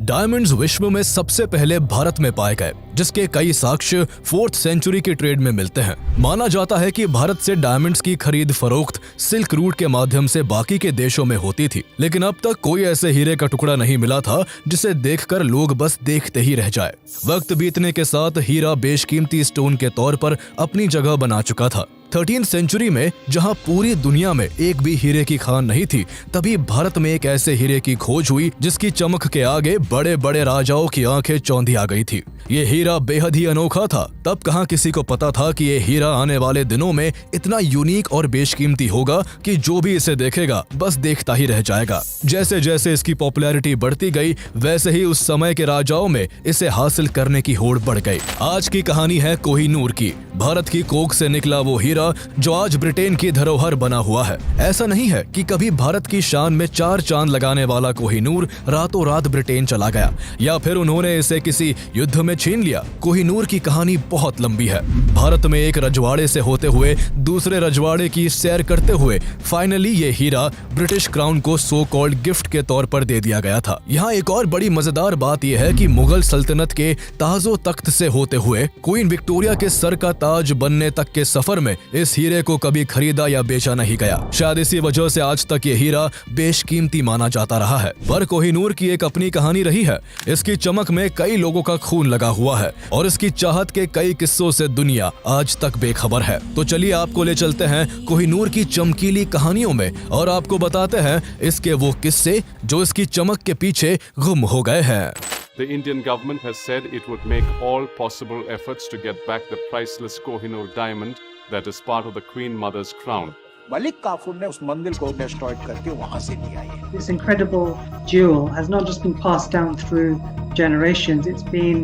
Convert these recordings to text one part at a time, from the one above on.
Diamonds विश्व में सबसे पहले भारत में पाए गए, जिसके कई साक्ष्य 4th सेंचुरी की ट्रेड में मिलते हैं। माना जाता है कि भारत से डायमंड्स की खरीद फरोख्त सिल्क रूट के माध्यम से बाकी के देशों में होती थी, लेकिन अब तक कोई ऐसे हीरे का टुकड़ा नहीं मिला था जिसे देखकर लोग बस देखते ही रह जाए। वक्त बीतने के साथ हीरा बेशकीमती स्टोन के तौर पर अपनी जगह बना चुका था। 13th सेंचुरी में जहां पूरी दुनिया में एक भी हीरे की खान नहीं थी, तभी भारत में एक ऐसे हीरे की खोज हुई जिसकी चमक के आगे बड़े बड़े राजाओं की आंखें चौंधी आ गई थी। ये हीरा बेहद ही अनोखा था। तब कहां किसी को पता था कि ये हीरा आने वाले दिनों में इतना यूनिक और बेशकीमती होगा कि जो भी इसे देखेगा बस देखता ही रह जाएगा। जैसे जैसे इसकी पॉपुलैरिटी बढ़ती गई, वैसे ही उस समय के राजाओं में इसे हासिल करने की होड़ बढ़ गई। आज की कहानी है कोहिनूर की। भारत की कोख से निकला वो हीरा जो आज ब्रिटेन की धरोहर बना हुआ है। ऐसा नहीं है कि कभी भारत की शान में 4 चांद लगाने वाला कोहिनूर रातों रात ब्रिटेन चला गया या फिर उन्होंने इसे किसी युद्ध में छीन लिया। कोहिनूर की कहानी बहुत लंबी है। भारत में एक रजवाड़े से होते हुए दूसरे रजवाड़े की सैर करते हुए फाइनली ये हीरा ब्रिटिश क्राउन को सो कॉल्ड गिफ्ट के तौर पर दे दिया गया था। यहाँ एक और बड़ी मजेदार बात यह है कि मुगल सल्तनत के ताजो तख्त से होते हुए क्वीन विक्टोरिया के सर का ताज बनने तक के सफर में इस हीरे को कभी खरीदा या बेचा नहीं गया। शायद इसी वजह से आज तक ये हीरा बेशकीमती माना जाता रहा है। पर कोहिनूर की एक अपनी कहानी रही है। इसकी चमक में कई लोगों का खून लगा हुआ है और इसकी चाहत के कई किस्सों से दुनिया आज तक बेखबर है। तो चलिए आपको ले चलते हैं कोहिनूर की चमकीली कहानियों में और आपको बताते हैं इसके वो किस्से जो इसकी चमक के पीछे गुम हो गए हैं। The Indian government has said it would make all possible efforts to get back the priceless Kohinoor diamond that is part of the Queen Mother's crown. Malik Kafur ने उस मंदिर को डिस्ट्रॉय करके वहां से लिया है। This incredible jewel has not just been passed down through generations. It's been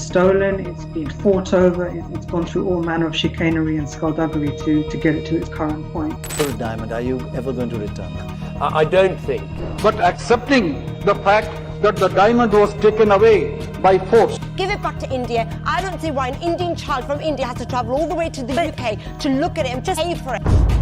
stolen. It's been fought over. It's gone through all manner of chicanery and skullduggery to get it to its current point. For a diamond, are you ever going to return that? I don't think. But accepting the fact that the diamond was taken away by force. Give it back to India. I don't see why an Indian child from India has to travel all the way to the UK to look at it and just pay for it.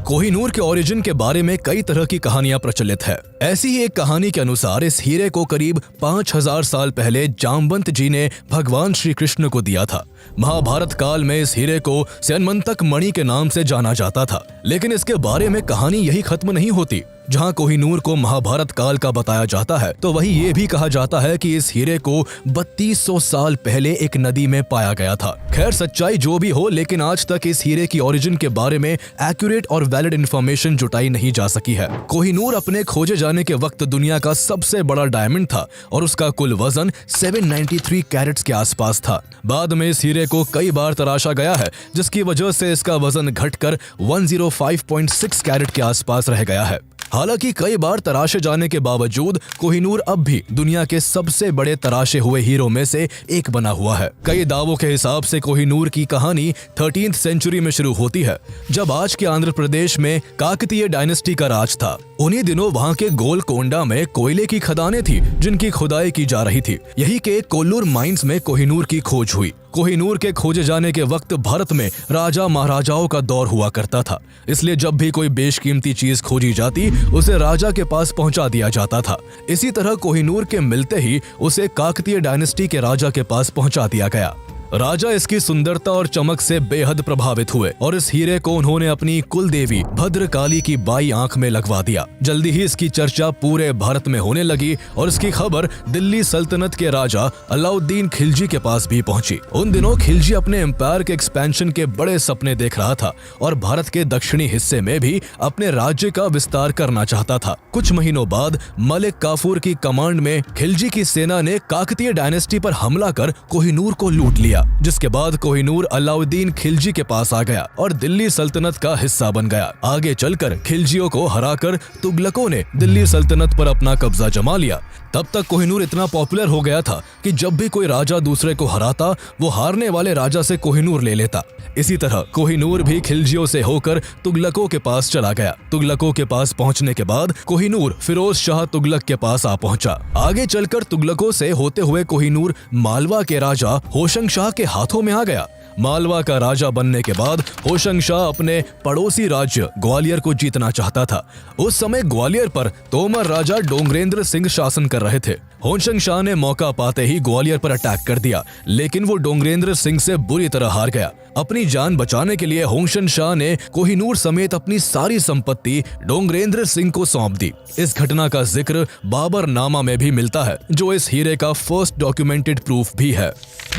Kohinoor के origin के बारे में कई तरह की कहानियां प्रचलित है। ऐसी ही एक कहानी के अनुसार इस हीरे को करीब 5000 साल पहले जामवंत जी ने भगवान श्री कृष्ण को दिया था। महाभारत काल में इस हीरे को स्यनमंतक मणि के नाम से जाना जाता था। लेकिन इसके बारे में कहानी यही खत्म नहीं होती। जहां कोहिनूर को महाभारत काल का बताया जाता है, तो वहीं ये भी कहा जाता है कि इस हीरे को 3200 साल पहले एक नदी में पाया गया था। खैर सच्चाई जो भी हो, लेकिन आज तक इस हीरे की ओरिजिन के बारे में एक्यूरेट और वैलिड इंफॉर्मेशन जुटाई नहीं जा सकी है। कोहिनूर अपने खोजे जाने के वक्त दुनिया का सबसे बड़ा डायमंड था और उसका कुल वजन 793 कैरेट्स के आसपास था। बाद में इस हीरे को कई बार तराशा गया है, जिसकी वजह से इसका वजन घटकर 105.6 कैरेट के आसपास रह गया है। हालांकि कई बार तराशे जाने के बावजूद कोहिनूर अब भी दुनिया के सबसे बड़े तराशे हुए हीरों में से एक बना हुआ है। कई दावों के हिसाब से कोहिनूर की कहानी 13th सेंचुरी में शुरू होती है, जब आज के आंध्र प्रदेश में काकतीय डायनेस्टी का राज था। उन्हीं दिनों वहां के गोलकोंडा में कोयले की खदानें थी, जिनकी खुदाई की जा रही थी। यही के कोल्लूर माइंस में कोहिनूर की खोज हुई। कोहिनूर के खोजे जाने के वक्त भारत में राजा महाराजाओं का दौर हुआ करता था, इसलिए जब भी कोई बेशकीमती चीज खोजी जाती उसे राजा के पास पहुंचा दिया जाता था। इसी तरह कोहिनूर के मिलते ही उसे काकतीय डायनेस्टी के राजा के पास पहुंचा दिया गया। राजा इसकी सुंदरता और चमक से बेहद प्रभावित हुए और इस हीरे को उन्होंने अपनी कुल देवी भद्रकाली की बाई आंख में लगवा दिया। जल्दी ही इसकी चर्चा पूरे भारत में होने लगी और इसकी खबर दिल्ली सल्तनत के राजा अलाउद्दीन खिलजी के पास भी पहुंची। उन दिनों खिलजी अपने एम्पायर के एक्सपेंशन के बड़े सपने देख रहा था और भारत के दक्षिणी हिस्से में भी अपने राज्य का विस्तार करना चाहता था। कुछ महीनों बाद मलिक काफूर की कमांड में खिलजी की सेना ने काकतीय डायनेस्टी पर हमला कर कोहिनूर को लूट लिया, जिसके बाद कोहिनूर अलाउद्दीन खिलजी के पास आ गया और दिल्ली सल्तनत का हिस्सा बन गया। आगे चलकर खिलजियों को हराकर तुगलकों ने दिल्ली सल्तनत पर अपना कब्जा जमा लिया। तब तक कोहिनूर इतना पॉपुलर हो गया था कि जब भी कोई राजा दूसरे को हराता, वो हारने वाले राजा से कोहिनूर ले लेता। इसी तरह कोहिनूर भी खिलजियों से होकर तुगलकों के पास चला गया। तुगलकों के पास पहुंचने के बाद कोहिनूर फिरोज शाह तुगलक के पास आ पहुंचा। आगे चलकर तुगलकों से होते हुए कोहिनूर मालवा के राजा होशंग शाह के हाथों में आ गया। मालवा का राजा बनने के बाद होशंग शाह अपने पड़ोसी राज्य ग्वालियर को जीतना चाहता था। उस समय ग्वालियर पर तोमर राजा डोंगरेंद्र सिंह शासन कर रहे थे। होशंग शाह ने मौका पाते ही ग्वालियर पर अटैक कर दिया, लेकिन वो डोंगरेंद्र सिंह से बुरी तरह हार गया। अपनी जान बचाने के लिए होशंग शाह ने कोहिनूर समेत अपनी सारी संपत्ति डोंगरेंद्र सिंह को सौंप दी। इस घटना का जिक्र बाबर नामा में भी मिलता है, जो इस हीरे का फर्स्ट डॉक्यूमेंटेड प्रूफ भी है।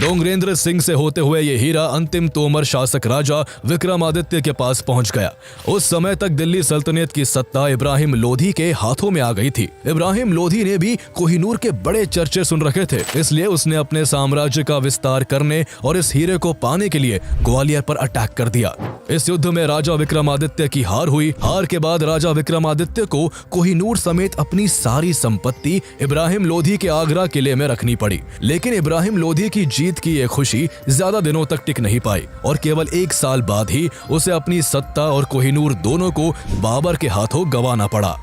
डोंगरेंद्र सिंह से होते हुए ये हीरा अंतिम तोमर शासक राजा विक्रमादित्य के पास पहुंच गया। उस समय तक दिल्ली सल्तनत की सत्ता इब्राहिम लोधी के हाथों में आ गई थी। इब्राहिम लोधी ने भी कोहिनूर के बड़े चर्चे सुन रखे थे, इसलिए उसने अपने साम्राज्य का विस्तार करने और इस हीरे को पाने के लिए ग्वालियर पर अटैक कर दिया। इस युद्ध में राजा विक्रमादित्य की हार हुई। हार के बाद राजा विक्रमादित्य को कोहिनूर समेत अपनी सारी संपत्ति इब्राहिम लोधी के आगरा किले में रखनी पड़ी। लेकिन इब्राहिम लोधी की जीत की ये खुशी ज्यादा दिनों तक टिक नहीं पाई और केवल 1 साल बाद ही उसे अपनी सत्ता और कोहिनूर दोनों को बाबर के हाथों गंवाना पड़ा।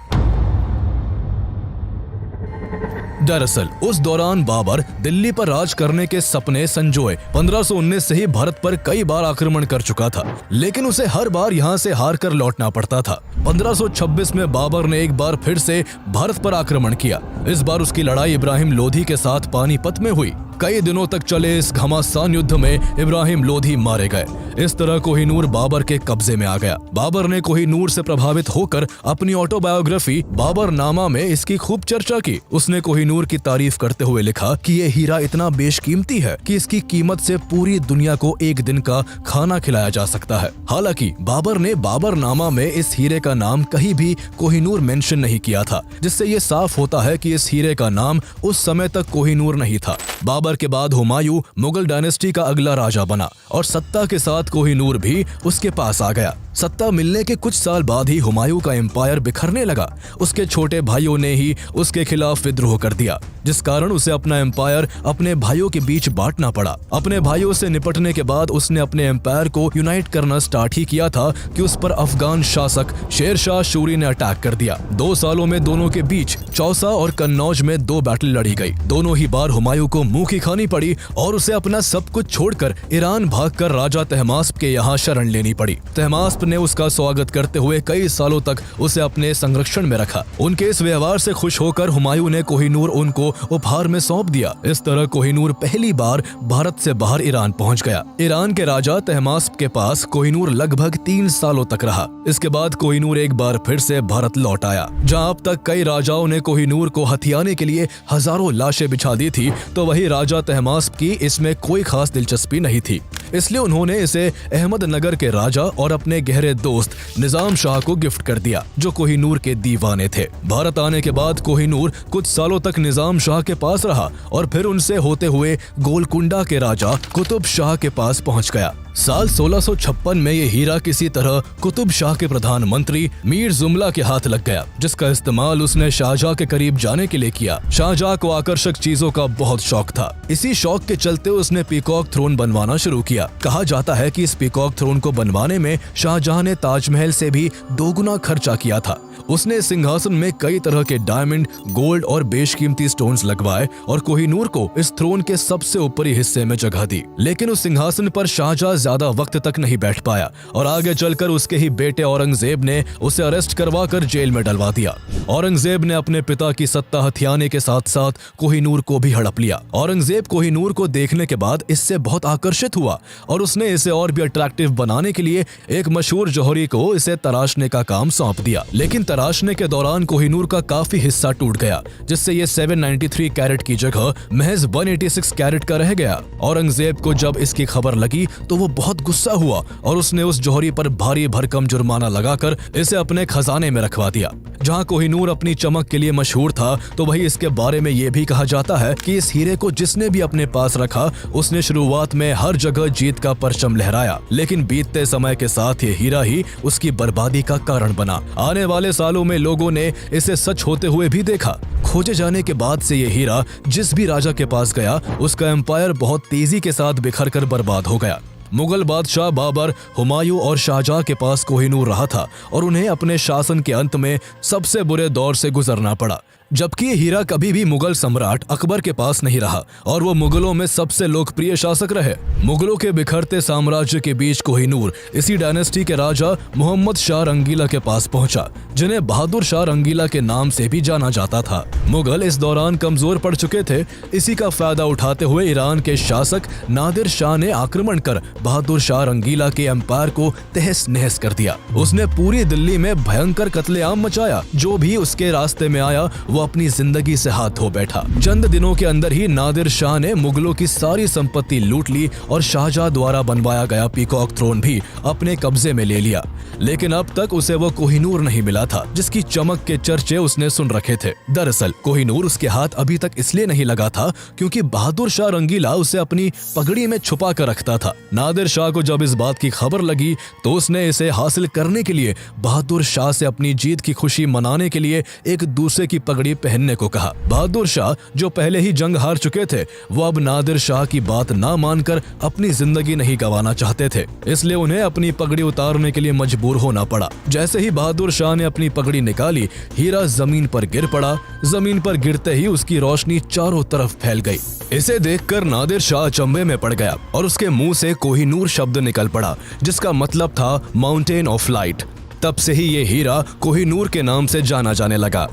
दरअसल उस दौरान बाबर दिल्ली पर राज करने के सपने संजोए 1519 से ही भारत पर कई बार आक्रमण कर चुका था, लेकिन उसे हर बार यहां से हार कर लौटना पड़ता था। 1526 में बाबर ने एक बार फिर से भारत पर आक्रमण किया। इस बार उसकी लड़ाई इब्राहिम लोधी के साथ पानीपत में हुई। कई दिनों तक चले इस घमासान युद्ध में इब्राहिम लोधी मारे गए। इस तरह कोहिनूर बाबर के कब्जे में आ गया। बाबर ने कोहिनूर से प्रभावित होकर अपनी ऑटोबायोग्राफी बाबर नामा में इसकी खूब चर्चा की। उसने कोहिनूर की तारीफ करते हुए लिखा कि ये हीरा इतना बेशकीमती है कि इसकी कीमत से पूरी दुनिया को एक दिन का खाना खिलाया जा सकता है। हालांकि बाबर ने बाबर नामा में इस हीरे का नाम कहीं भी कोहिनूर मेंशन नहीं किया था, जिससे ये साफ होता है कि इस हीरे का नाम उस समय तक कोहिनूर नहीं था। बाबर के बाद हुमायूं मुगल डायनेस्टी का अगला राजा बना और सत्ता के साथ कोहिनूर भी उसके पास आ गया। सत्ता मिलने के कुछ साल बाद ही हुमायूं का एम्पायर बिखरने लगा। उसके छोटे भाइयों ने ही उसके खिलाफ विद्रोह कर दिया, जिस कारण उसे अपना एम्पायर अपने भाइयों के बीच बांटना पड़ा। अपने भाइयों से निपटने के बाद उसने अपने एम्पायर को यूनाइट करना स्टार्ट ही किया था कि उस पर अफगान शासक शेर शाह सूरी ने अटैक कर दिया। 2 सालों में दोनों के बीच चौसा और कन्नौज में 2 बैटल लड़ी गई। दोनों ही बार हुमायूं को मुंह की खानी पड़ी और उसे अपना सब कुछ छोड़कर ईरान भागकर राजा तहमास्प के यहाँ शरण लेनी पड़ी। तहमास्प ने उसका स्वागत करते हुए कई सालों तक उसे अपने संरक्षण में रखा। उनके इस व्यवहार से खुश होकर हुमायूं ने कोहिनूर उनको उपहार में सौंप दिया। इस तरह कोहिनूर पहली बार भारत से बाहर ईरान पहुंच गया। ईरान के राजा तहमास्प के पास कोहिनूर लगभग 3 सालों तक रहा। इसके बाद कोहिनूर एक बार फिर से भारत लौट आया। जहां अब तक कई राजाओं ने कोहिनूर को हथियाने के लिए हजारों लाशें बिछा दी थी, तो वही राजा तहमास्प की इसमें कोई खास दिलचस्पी नहीं थी। इसलिए उन्होंने इसे अहमदनगर के राजा और अपने गहरे दोस्त निजाम शाह को गिफ्ट कर दिया, जो कोहिनूर के दीवाने थे। भारत आने के बाद कोहिनूर कुछ सालों तक निजाम शाह के पास रहा और फिर उनसे होते हुए गोलकुंडा के राजा कुतुब शाह के पास पहुंच गया। साल 1656 में ये हीरा किसी तरह कुतुब शाह के प्रधानमंत्री मीर जुमला के हाथ लग गया, जिसका इस्तेमाल उसने शाहजहां के करीब जाने के लिए किया। शाहजहां को आकर्षक चीजों का बहुत शौक था। इसी शौक के चलते उसने पीकॉक थ्रोन बनवाना शुरू किया। कहा जाता है कि इस पीकॉक थ्रोन को बनवाने में शाहजहां ने ताजमहल से भी 2 गुना खर्चा किया था। उसने सिंहासन में कई तरह के डायमंड, गोल्ड और बेशकीमती स्टोन्स लगवाए और कोहिनूर को इस थ्रोन के सबसे ऊपरी हिस्से में जगह दी। लेकिन उस सिंहासन पर शाहजहां ज्यादा वक्त तक नहीं बैठ पाया और आगे चलकर उसके ही बेटे औरंगजेब ने उसे अरेस्ट करवाकर जेल में डलवा दिया। औरंगजेब ने अपने पिता की सत्ता हथियाने के साथ साथ कोहिनूर को भी हड़प लिया। औरंगजेब कोहिनूर को देखने के बाद इससे बहुत आकर्षित हुआ और उसने इसे और भी अट्रैक्टिव बनाने के लिए एक मशहूर जौहरी को इसे तराशने का काम सौंप दिया। लेकिन तराशने के दौरान कोहिनूर का काफी हिस्सा टूट गया, जिससे ये 793 कैरेट की जगह महज 186 कैरेट का रह गया। औरंगजेब को जब इसकी खबर लगी तो वो बहुत गुस्सा हुआ और उसने उस जौहरी पर भारी भरकम जुर्माना लगाकर इसे अपने खजाने में रखवा दिया। जहां कोहिनूर अपनी चमक के लिए मशहूर था, तो वही इसके बारे में ये भी कहा जाता है कि इस हीरे को जिसने भी अपने पास रखा, उसने शुरुआत में हर जगह जीत का परचम लहराया, लेकिन बीतते समय के साथ ये हीरा ही उसकी बर्बादी का कारण बना। आने वाले सालों में लोगों ने इसे सच होते हुए भी देखा। खोजे जाने के बाद से ये हीरा जिस भी राजा के पास गया, उसका एम्पायर बहुत तेजी के साथ बिखर कर बर्बाद हो गया। मुगल बादशाह बाबर, हुमायूं और शाहजहां के पास कोहिनूर रहा था और उन्हें अपने शासन के अंत में सबसे बुरे दौर से गुजरना पड़ा। जबकि ये हीरा कभी भी मुगल सम्राट अकबर के पास नहीं रहा और वो मुगलों में सबसे लोकप्रिय शासक रहे। मुगलों के बिखरते साम्राज्य के बीच कोहिनूर इसी डायनेस्टी के राजा मोहम्मद शाह रंगीला के पास पहुंचा, जिन्हें बहादुर शाह रंगीला के नाम से भी जाना जाता था। मुगल इस दौरान कमजोर पड़ चुके थे। इसी का फायदा उठाते हुए ईरान के शासक नादिर शाह ने आक्रमण कर बहादुर शाह रंगीला के एम्पायर को तहस नहस कर दिया। उसने पूरी दिल्ली में भयंकर कत्लेआम मचाया। जो भी उसके रास्ते में आया वो अपनी जिंदगी से हाथ धो बैठा। चंद दिनों के अंदर ही नादिर शाह ने मुगलों की सारी संपत्ति लूट ली और शाहजहां द्वारा बनवाया गया पीकॉक थ्रोन भी अपने कब्जे में ले लिया। लेकिन अब तक उसे वो कोहिनूर नहीं मिला था जिसकी चमक के चर्चे उसने सुन रखे थे। दरअसल कोहिनूर उसके हाथ अभी तक इसलिए नहीं लगा था क्योंकि बहादुर शाह रंगीला उसे अपनी पगड़ी में छुपा कर रखता था। नादिर शाह को जब इस बात की खबर लगी तो उसने इसे हासिल करने के लिए बहादुर शाह से अपनी जीत की खुशी मनाने के लिए एक दूसरे की पगड़ी पहनने को कहा। बहादुर शाह जो पहले ही जंग हार चुके थे वो अब नादिर शाह की बात ना मानकर अपनी जिंदगी नहीं गंवाना चाहते थे, इसलिए उन्हें अपनी पगड़ी उतारने के लिए मजबूर होना पड़ा। जैसे ही बहादुर शाह ने अपनी पगड़ी निकाली, हीरा जमीन पर गिर पड़ा। जमीन पर गिरते ही उसकी रोशनी चारों तरफ फैल गई। इसे देखकर नादिर शाह अचंभे में पड़ गया और उसके मुंह से कोहिनूर शब्द निकल पड़ा, जिसका मतलब था माउंटेन ऑफ लाइट। तब से ही ये हीरा कोहिनूर के नाम से जाना जाने लगा।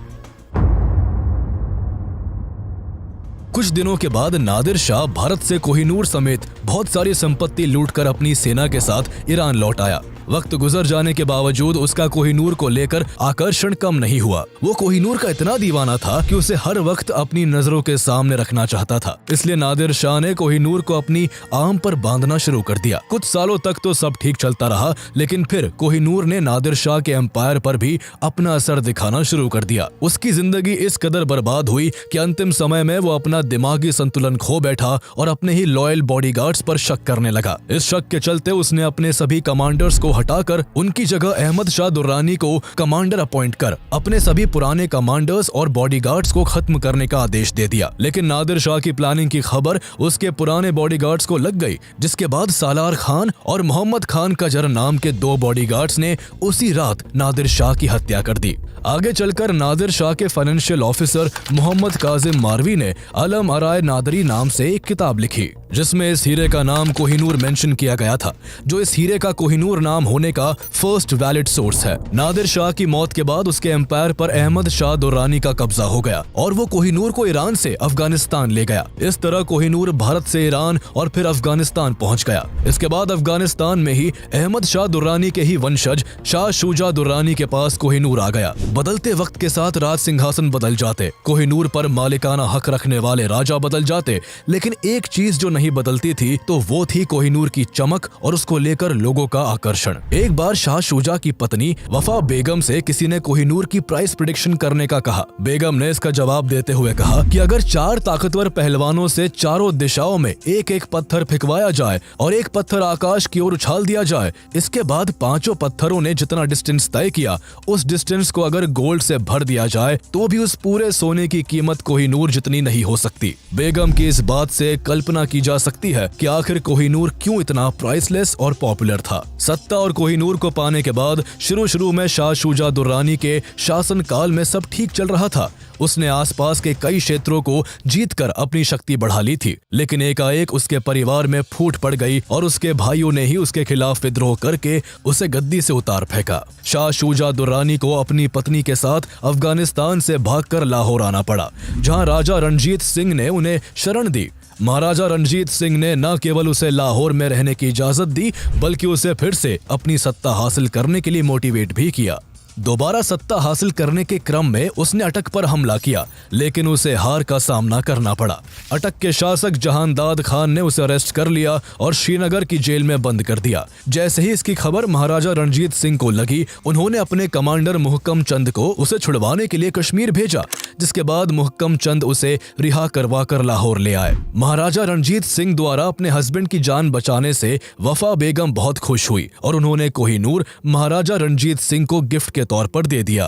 कुछ दिनों के बाद नादिर शाह भारत से कोहिनूर समेत बहुत सारी संपत्ति लूटकर अपनी सेना के साथ ईरान लौट आया। वक्त गुजर जाने के बावजूद उसका कोहिनूर को लेकर आकर्षण कम नहीं हुआ। वो कोहिनूर का इतना दीवाना था कि उसे हर वक्त अपनी नजरों के सामने रखना चाहता था। इसलिए नादिर शाह ने कोहिनूर को अपनी आर्म पर बांधना शुरू कर दिया। कुछ सालों तक तो सब ठीक चलता रहा, लेकिन फिर कोहिनूर ने नादिर शाह के एम्पायर पर भी अपना असर दिखाना शुरू कर दिया। उसकी जिंदगी इस कदर बर्बाद हुई कि अंतिम समय में वो अपना दिमागी संतुलन खो बैठा और अपने ही लॉयल बॉडीगार्ड्स पर शक करने लगा। इस शक के चलते उसने अपने सभी कमांडर्स को हटाकर उनकी जगह अहमद शाह दुर्रानी को कमांडर अपॉइंट कर अपने सभी पुराने कमांडर्स और बॉडीगार्ड्स को खत्म करने का आदेश दे दिया। लेकिन नादिर शाह की प्लानिंग की खबर उसके पुराने बॉडीगार्ड्स को लग गई, जिसके बाद सालार खान और मोहम्मद खान कजर नाम के 2 बॉडीगार्ड्स ने उसी रात नादिर शाह की हत्या कर दी। आगे चलकर नादिर शाह के फाइनेंशियल ऑफिसर मोहम्मद काजिम मारवी ने अलम अराय नादरी नाम से एक किताब लिखी, जिसमें इस हीरे का नाम कोहिनूर मेंशन किया गया था, जो इस हीरे का कोहिनूर नाम होने का फर्स्ट वैलिड सोर्स है। नादिर शाह की मौत के बाद उसके एम्पायर पर अहमद शाह दुर्रानी का कब्जा हो गया और वो कोहिनूर को ईरान से अफगानिस्तान ले गया। इस तरह कोहिनूर भारत से ईरान और फिर अफगानिस्तान पहुंच गया। इसके बाद अफगानिस्तान में ही अहमद शाह दुर्रानी के ही वंशज शाह शुजा दुर्रानी के पास कोहिनूर आ गया। बदलते वक्त के साथ राज सिंहासन बदल जाते, कोहिनूर पर मालिकाना हक रखने वाले राजा बदल जाते, लेकिन एक चीज जो नहीं बदलती थी तो वो थी कोहिनूर की चमक और उसको लेकर लोगों का आकर्षण। एक बार शाह शुजा की पत्नी वफा बेगम से किसी ने कोहिनूर की प्राइस प्रेडिक्शन करने का कहा। बेगम ने इसका जवाब देते हुए कहा कि अगर 4 ताकतवर पहलवानों से चारों दिशाओं में एक एक पत्थर फेंकवाया जाए और एक पत्थर आकाश की ओर उछाल दिया जाए, इसके बाद 5 पत्थरों ने जितना डिस्टेंस तय किया उस डिस्टेंस को अगर गोल्ड से भर दिया जाए तो भी उस पूरे सोने की कीमत कोहिनूर जितनी नहीं हो सकती। बेगम की इस बात से कल्पना की जा सकती है कि आखिर कोहिनूर क्यों इतना प्राइसलेस और पॉपुलर था। सत्ता और कोहिनूर को पाने के बाद शुरू में शाह शुजा दुर्रानी के शासन काल में सब ठीक चल रहा था। उसने आसपास के कई क्षेत्रों को जीतकर अपनी शक्ति बढ़ा ली थी, लेकिन एकाएक उसके परिवार में फूट पड़ गई और उसके भाइयों ने ही उसके खिलाफ विद्रोह करके उसे गद्दी से उतार फेंका। शाह शुजा दुर्रानी को अपनी पत्नी के साथ अफगानिस्तान से भागकर लाहौर आना पड़ा, जहां राजा रणजीत सिंह ने उन्हें शरण दी। महाराजा रणजीत सिंह ने न केवल उसे लाहौर में रहने की इजाजत दी, बल्कि उसे फिर से अपनी सत्ता हासिल करने के लिए मोटिवेट भी किया। दोबारा सत्ता हासिल करने के क्रम में उसने अटक पर हमला किया, लेकिन उसे हार का सामना करना पड़ा। अटक के शासक जहानदाद खान ने उसे अरेस्ट कर लिया और श्रीनगर की जेल में बंद कर दिया। जैसे ही इसकी खबर महाराजा रणजीत सिंह को लगी, उन्होंने अपने कमांडर मुहक्कम चंद को उसे छुड़वाने के लिए कश्मीर भेजा, जिसके बाद मुहक्कम चंद उसे रिहा करवा कर लाहौर ले आए। महाराजा रणजीत सिंह द्वारा अपने हस्बैंड की जान बचाने से वफा बेगम बहुत खुश हुई और उन्होंने कोहिनूर महाराजा रणजीत सिंह को गिफ्ट के तौर पर दे दिया।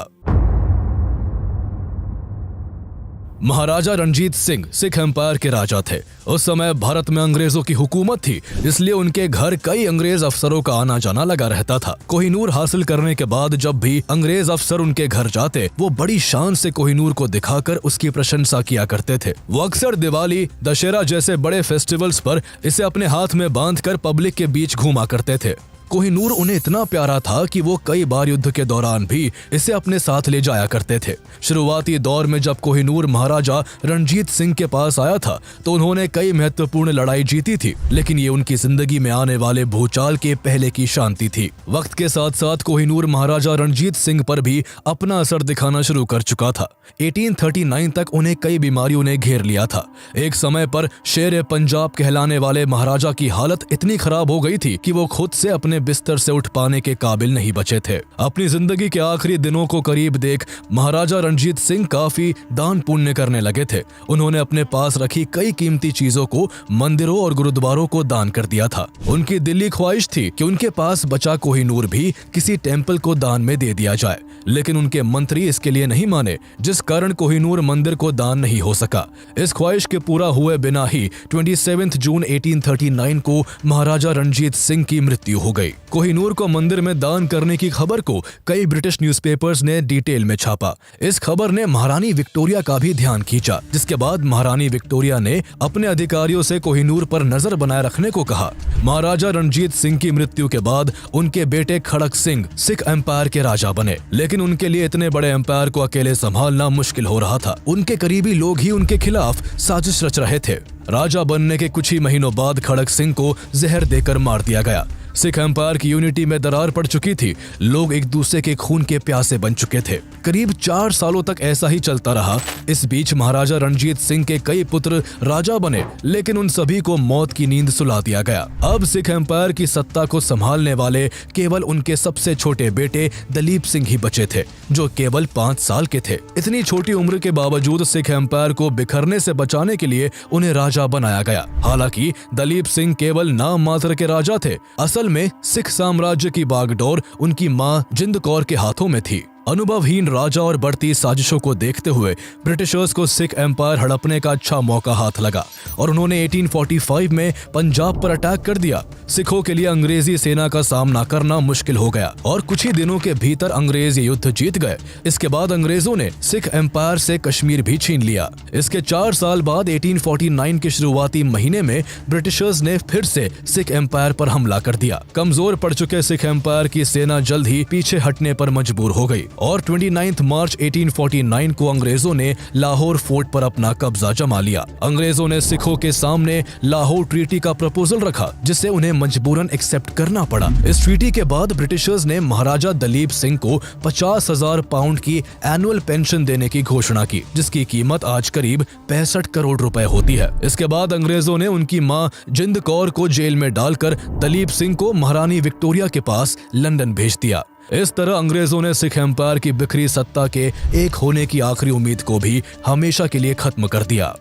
महाराजा रणजीत सिंह सिख एम्पायर के राजा थे। उस समय भारत में अंग्रेजों की हुकूमत थी, इसलिए उनके घर कई अंग्रेज अफसरों का आना जाना लगा रहता था। कोहिनूर हासिल करने के बाद जब भी अंग्रेज अफसर उनके घर जाते, वो बड़ी शान से कोहिनूर को दिखाकर उसकी प्रशंसा किया करते थे। वो अक्सर दिवाली, दशहरा जैसे बड़े फेस्टिवल्स पर इसे अपने हाथ में बांधकर पब्लिक के बीच घूमा करते थे। कोहिनूर उन्हें इतना प्यारा था कि वो कई बार युद्ध के दौरान भी इसे अपने साथ ले जाया करते थे। शुरुआती दौर में जब कोहिनूर महाराजा रणजीत सिंह के पास आया था तो उन्होंने कई महत्वपूर्ण लड़ाई जीती थी, लेकिन ये उनकी जिंदगी में आने वाले भूचाल के पहले की शांति थी। वक्त के साथ साथ कोहिनूर महाराजा रणजीत सिंह पर भी अपना असर दिखाना शुरू कर चुका था। 1839 तक उन्हें कई बीमारियों ने घेर लिया था। एक समय पर शेर पंजाब कहलाने वाले महाराजा की हालत इतनी खराब हो गई थी कि वो खुद से अपने बिस्तर से उठ पाने के काबिल नहीं बचे थे। अपनी जिंदगी के आखिरी दिनों को करीब देख महाराजा रणजीत सिंह काफी दान पुण्य करने लगे थे। उन्होंने अपने पास रखी कई कीमती चीजों को मंदिरों और गुरुद्वारों को दान कर दिया था। उनकी दिली ख्वाहिश थी कि उनके पास बचा कोहिनूर भी किसी टेम्पल को दान में दे दिया जाए, लेकिन उनके मंत्री इसके लिए नहीं माने, जिस कारण कोहिनूर मंदिर को दान नहीं हो सका। इस ख्वाहिश के पूरा हुए बिना ही 27 जून 1839 को महाराजा रणजीत सिंह की मृत्यु हो गई। कोहिनूर को मंदिर में दान करने की खबर को कई ब्रिटिश न्यूज़पेपर्स ने डिटेल में छापा। इस खबर ने महारानी विक्टोरिया का भी ध्यान खींचा, जिसके बाद महारानी विक्टोरिया ने अपने अधिकारियों से कोहिनूर पर नजर बनाए रखने को कहा। महाराजा रणजीत सिंह की मृत्यु के बाद उनके बेटे खड़क सिंह सिख एम्पायर के राजा बने, लेकिन उनके लिए इतने बड़े एम्पायर को अकेले संभालना मुश्किल हो रहा था। उनके करीबी लोग ही उनके खिलाफ साजिश रच रहे थे। राजा बनने के कुछ ही महीनों बाद खड़क सिंह को जहर देकर मार दिया गया। सिख एम्पायर की यूनिटी में दरार पड़ चुकी थी। लोग एक दूसरे के खून के प्यासे बन चुके थे। करीब 4 सालों तक ऐसा ही चलता रहा। इस बीच महाराजा रणजीत सिंह के कई पुत्र राजा बने, लेकिन उन सभी को मौत की नींद सुला दिया गया। अब सिख एम्पायर की सत्ता को संभालने वाले केवल उनके सबसे छोटे बेटे दलीप सिंह ही बचे थे, जो केवल 5 साल के थे। इतनी छोटी उम्र के बावजूद सिख एम्पायर को बिखरने से बचाने के लिए उन्हें राजा बनाया गया। हालांकि दलीप सिंह केवल नाम मात्र के राजा थे। असल में सिख साम्राज्य की बागडोर उनकी मां जिंद कौर के हाथों में थी। अनुभवहीन राजा और बढ़ती साजिशों को देखते हुए ब्रिटिशर्स को सिख एम्पायर हड़पने का अच्छा मौका हाथ लगा और उन्होंने 1845 में पंजाब पर अटैक कर दिया। सिखों के लिए अंग्रेजी सेना का सामना करना मुश्किल हो गया और कुछ ही दिनों के भीतर अंग्रेज युद्ध जीत गए। इसके बाद अंग्रेजों ने सिख एम्पायर से कश्मीर भी छीन लिया। इसके 4 साल बाद 1849 के शुरुआती महीने में ब्रिटिशर्स ने फिर से सिख एम्पायर पर हमला कर दिया। कमजोर पड़ चुके सिख एम्पायर की सेना जल्द ही पीछे हटने पर मजबूर हो गई और 29 मार्च 1849 को अंग्रेजों ने लाहौर फोर्ट पर अपना कब्जा जमा लिया। अंग्रेजों ने सिखों के सामने लाहौर ट्रीटी का प्रपोजल रखा, जिसे उन्हें मजबूरन एक्सेप्ट करना पड़ा। इस ट्रीटी के बाद ब्रिटिशर्स ने महाराजा दलीप सिंह को 50,000 पाउंड की एनुअल पेंशन देने की घोषणा की, जिसकी कीमत आज करीब 65 करोड़ रुपए होती है। इसके बाद अंग्रेजों ने उनकी मां जिंद कौर को जेल में डालकर दलीप सिंह को महारानी विक्टोरिया के पास लंदन भेज दिया। इस तरह अंग्रेजों ने सिख एम्पायर की बिखरी सत्ता के एक होने की आखिरी उम्मीद को भी हमेशा के लिए खत्म कर दिया।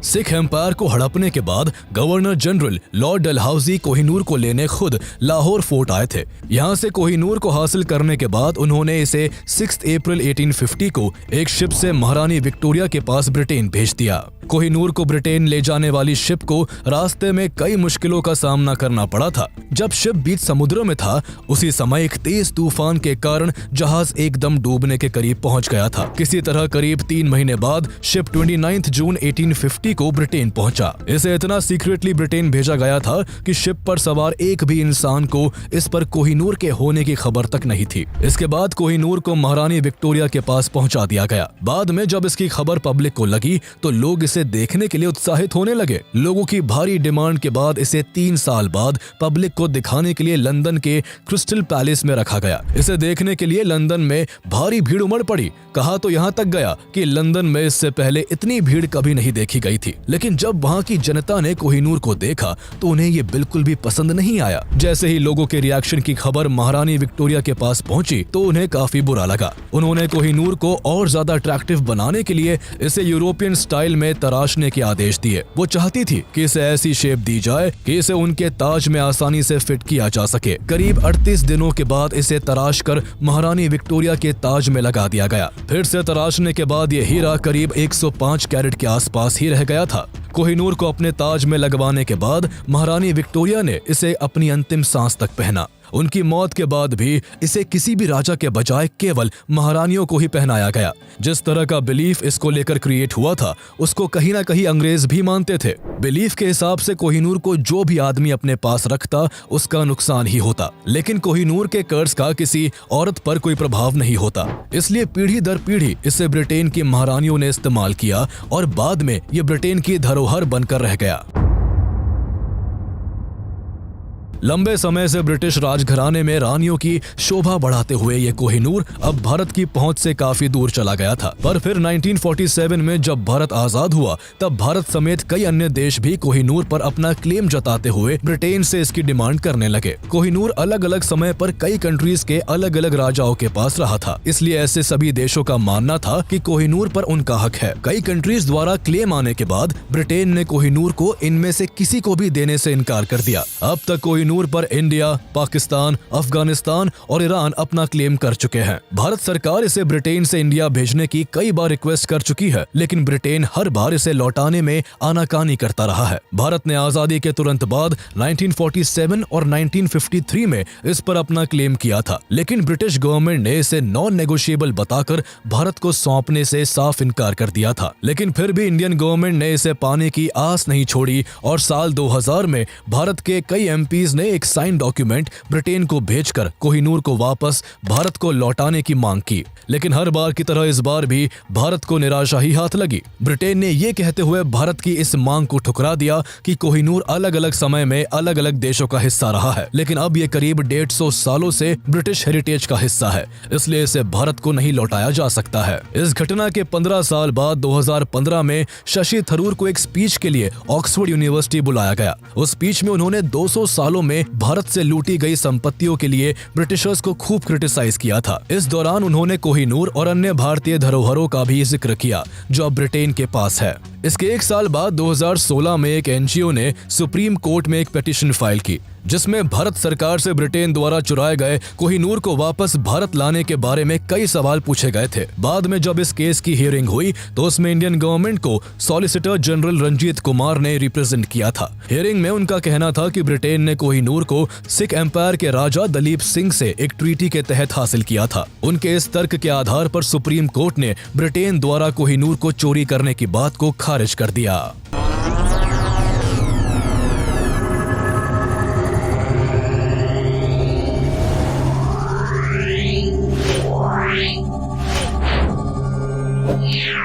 सिख एम्पायर को हड़पने के बाद governor general Lord Dalhousie Kohinoor को लेने खुद लाहौर फोर्ट आए थे। यहाँ से कोहिनूर को हासिल करने के बाद उन्होंने इसे 6 अप्रैल 1850 को एक शिप से महारानी विक्टोरिया के पास ब्रिटेन भेज दिया। कोहिनूर को ब्रिटेन ले जाने वाली शिप को रास्ते में कई मुश्किलों का सामना करना पड़ा था। जब शिप बीच समुद्र में था, उसी समय एक तेज तूफान के कारण जहाज एकदम डूबने के करीब पहुंच गया था। किसी तरह करीब 3 महीने बाद शिप 29 जून 1850 को ब्रिटेन पहुंचा। इसे इतना सीक्रेटली ब्रिटेन भेजा गया था कि शिप पर सवार एक भी इंसान को इस पर कोहिनूर के होने की खबर तक नहीं थी। इसके बाद कोहिनूर को महारानी विक्टोरिया के पास पहुंचा दिया गया। बाद में जब इसकी खबर पब्लिक को लगी तो लोग इसे देखने के लिए उत्साहित होने लगे। लोगों की भारी डिमांड के बाद इसे 3 साल बाद पब्लिक को दिखाने के लिए लंदन के क्रिस्टल पैलेस में रखा गया। इसे देखने के लिए लंदन में भारी भीड़ उमड़ पड़ी। कहा तो यहाँ तक गया कि लंदन में इससे पहले इतनी भीड़ कभी नहीं देखी गई थी। लेकिन जब वहाँ की जनता ने कोहिनूर को देखा तो उन्हें ये बिल्कुल भी पसंद नहीं आया। जैसे ही लोगों के रिएक्शन की खबर महारानी विक्टोरिया के पास पहुंची तो उन्हें काफी बुरा लगा। उन्होंने कोहिनूर को और ज्यादा अट्रैक्टिव बनाने के लिए इसे यूरोपियन स्टाइल में तराशने के आदेश दिए। वो चाहती थी कि इसे ऐसी शेप दी जाए कि इसे उनके ताज में आसानी से फिट किया जा सके। करीब 38 दिनों के बाद इसे तराश कर महारानी विक्टोरिया के ताज में लगा दिया गया। फिर से तराशने के बाद ये हीरा करीब 105 कैरेट के आसपास ही रह गया था। कोहिनूर को अपने ताज में लगवाने के बाद महारानी विक्टोरिया ने इसे अपनी अंतिम सांस तक पहना। उनकी मौत के बाद भी इसे किसी भी राजा के बजाय केवल महारानियों को ही पहनाया गया। जिस तरह का बिलीफ इसको लेकर क्रिएट हुआ था उसको कहीं ना कहीं अंग्रेज भी मानते थे। बिलीफ के हिसाब से कोहिनूर को जो भी आदमी अपने पास रखता उसका नुकसान ही होता, लेकिन कोहिनूर के कर्ज का किसी औरत पर कोई प्रभाव नहीं होता। इसलिए पीढ़ी दर पीढ़ी इसे ब्रिटेन की महारानियों ने इस्तेमाल किया और बाद में ये ब्रिटेन की धरोहर बनकर रह गया। लंबे समय से ब्रिटिश राजघराने में रानियों की शोभा बढ़ाते हुए ये कोहिनूर अब भारत की पहुंच से काफी दूर चला गया था। पर फिर 1947 में जब भारत आजाद हुआ तब भारत समेत कई अन्य देश भी कोहिनूर पर अपना क्लेम जताते हुए ब्रिटेन से इसकी डिमांड करने लगे। कोहिनूर अलग अलग समय पर कई कंट्रीज के अलग अलग राजाओं के पास रहा था, इसलिए ऐसे सभी देशों का मानना था कि कोहिनूर पर उनका हक है। कई कंट्रीज द्वारा क्लेम आने के बाद ब्रिटेन ने कोहिनूर को इनमें से किसी को भी देने से इनकार कर दिया। अब तक कोहिनूर पर इंडिया, पाकिस्तान, अफगानिस्तान और ईरान अपना क्लेम कर चुके हैं। भारत सरकार इसे ब्रिटेन से इंडिया भेजने की कई बार रिक्वेस्ट कर चुकी है, लेकिन ब्रिटेन हर बार इसे लौटाने में आनाकानी करता रहा है। भारत ने आजादी के तुरंत बाद 1947 और 1953 में इस पर अपना क्लेम किया था, लेकिन ब्रिटिश गवर्नमेंट ने इसे नॉन नेगोशिएबल बताकर भारत को सौंपने से साफ इनकार कर दिया था। लेकिन फिर भी इंडियन गवर्नमेंट ने इसे पाने की आस नहीं छोड़ी और साल 2000 में भारत के कई एमपीज ने एक साइन डॉक्यूमेंट ब्रिटेन को भेजकर कोहिनूर को वापस भारत को लौटाने की मांग की। लेकिन हर बार की तरह इस बार भी भारत को निराशा ही हाथ लगी। ब्रिटेन ने ये कहते हुए भारत की इस मांग को ठुकरा दिया कि कोहिनूर अलग अलग समय में अलग अलग देशों का हिस्सा रहा है, लेकिन अब ये करीब 150 सालों से ब्रिटिश हेरिटेज का हिस्सा है, इसलिए इसे भारत को नहीं लौटाया जा सकता है। इस घटना के 15 साल बाद 2015 में शशि थरूर को एक स्पीच के लिए ऑक्सफोर्ड यूनिवर्सिटी बुलाया गया। उस स्पीच में उन्होंने 200 सालों में भारत से लूटी गई संपत्तियों के लिए ब्रिटिशर्स को खूब क्रिटिसाइज किया था। इस दौरान उन्होंने कोहिनूर और अन्य भारतीय धरोहरों का भी जिक्र किया जो अब ब्रिटेन के पास है। इसके एक साल बाद 2016 में एक एनजीओ ने सुप्रीम कोर्ट में एक पिटीशन फाइल की, जिसमें भारत सरकार से ब्रिटेन द्वारा चुराए गए कोहिनूर को वापस भारत लाने के बारे में कई सवाल पूछे गए थे। बाद में जब इस केस की हियरिंग हुई तो उसमें इंडियन गवर्नमेंट को सॉलिसिटर जनरल रंजीत कुमार ने रिप्रेजेंट किया था। हियरिंग में उनका कहना था कि ब्रिटेन ने कोहिनूर को सिख एम्पायर के राजा दलीप सिंह से एक ट्रीटी के तहत हासिल किया था। उनके इस तर्क के आधार पर सुप्रीम कोर्ट ने ब्रिटेन द्वारा कोहिनूर को चोरी करने की बात को खारिज कर दिया। Yeah.